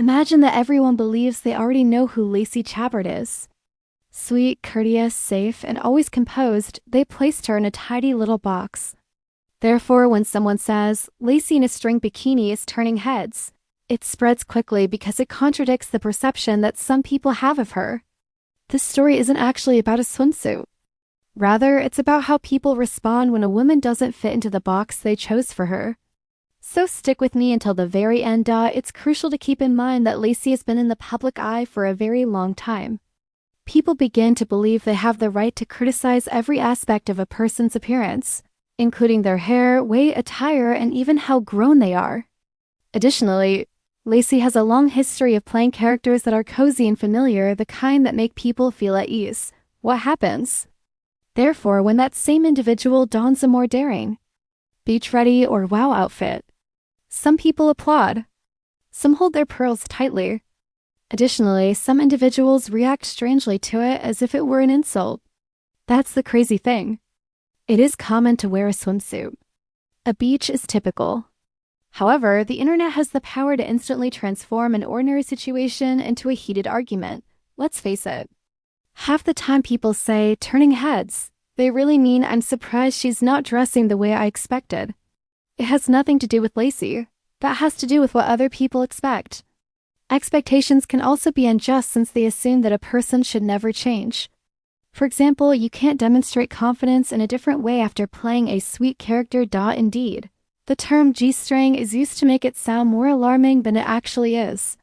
Imagine that everyone believes they already know who Lacey Chabert is. Sweet, courteous, safe, and always composed, they placed her in a tidy little box. Therefore, when someone says, Lacey in a string bikini is turning heads, it spreads quickly because it contradicts the perception that some people have of her. This story isn't actually about a swimsuit. Rather, it's about how people respond when a woman doesn't fit into the box they chose for her. So stick with me until the very end. It's crucial to keep in mind that Lacey has been in the public eye for a very long time. People begin to believe they have the right to criticize every aspect of a person's appearance, including their hair, weight, attire, and even how grown they are. Additionally, Lacey has a long history of playing characters that are cozy and familiar, the kind that make people feel at ease. What happens? Therefore, when that same individual dons a more daring, beach-ready or wow outfit, some people applaud. Some hold their pearls tightly. Additionally, some individuals react strangely to it as if it were an insult. That's the crazy thing. It is common to wear a swimsuit. A beach is typical. However, the internet has the power to instantly transform an ordinary situation into a heated argument. Let's face it. Half the time people say, turning heads, they really mean I'm surprised she's not dressing the way I expected. It has nothing to do with Lacey. That has to do with what other people expect. Expectations can also be unjust since they assume that a person should never change. For example, you can't demonstrate confidence in a different way after playing a sweet character. Indeed, the term G-string is used to make it sound more alarming than it actually is.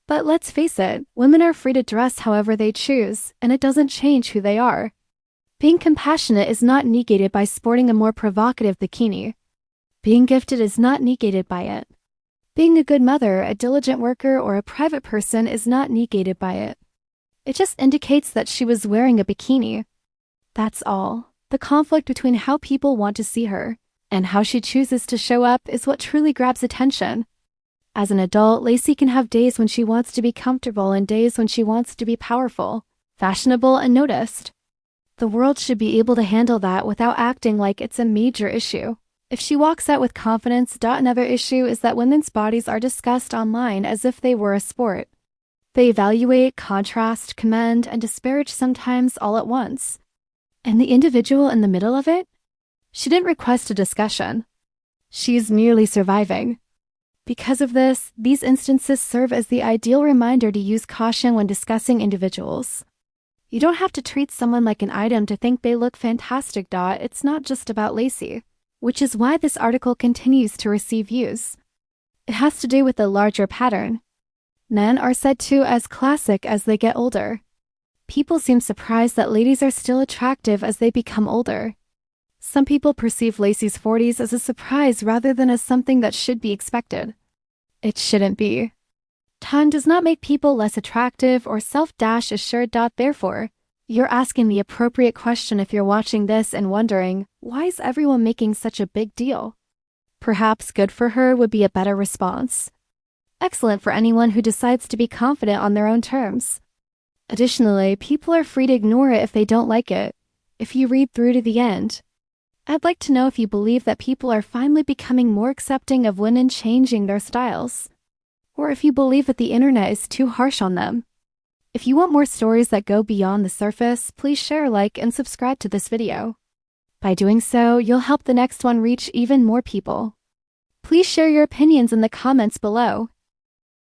But let's face it, women are free to dress however they choose, and it doesn't change who they are. Being compassionate is not negated by sporting a more provocative bikini. Being gifted is not negated by it. Being a good mother, a diligent worker, or a private person is not negated by it. It just indicates that she was wearing a bikini. That's all. The conflict between how people want to see her and how she chooses to show up is what truly grabs attention. As an adult, Lacey can have days when she wants to be comfortable and days when she wants to be powerful, fashionable, and noticed. The world should be able to handle that without acting like it's a major issue. If she walks out with confidence. Another issue is that women's bodies are discussed online as if they were a sport. They evaluate, contrast, commend, and disparage sometimes all at once. And the individual in the middle of it? She didn't request a discussion. She's merely surviving. Because of this, these instances serve as the ideal reminder to use caution when discussing individuals. You don't have to treat someone like an item to think they look fantastic. It's not just about Lacey, which is why this article continues to receive views. It has to do with a larger pattern. Men are said to as classic as they get older. People seem surprised that ladies are still attractive as they become older. Some people perceive Lacey's 40s as a surprise rather than as something that should be expected. It shouldn't be. Time does not make people less attractive or self-assured. Therefore, you're asking the appropriate question if you're watching this and wondering, why is everyone making such a big deal? Perhaps good for her would be a better response. Excellent for anyone who decides to be confident on their own terms. Additionally, people are free to ignore it if they don't like it, if you read through to the end. I'd like to know if you believe that people are finally becoming more accepting of women changing their styles, or if you believe that the internet is too harsh on them. If you want more stories that go beyond the surface, please share, like, and subscribe to this video. By doing so, you'll help the next one reach even more people. Please share your opinions in the comments below.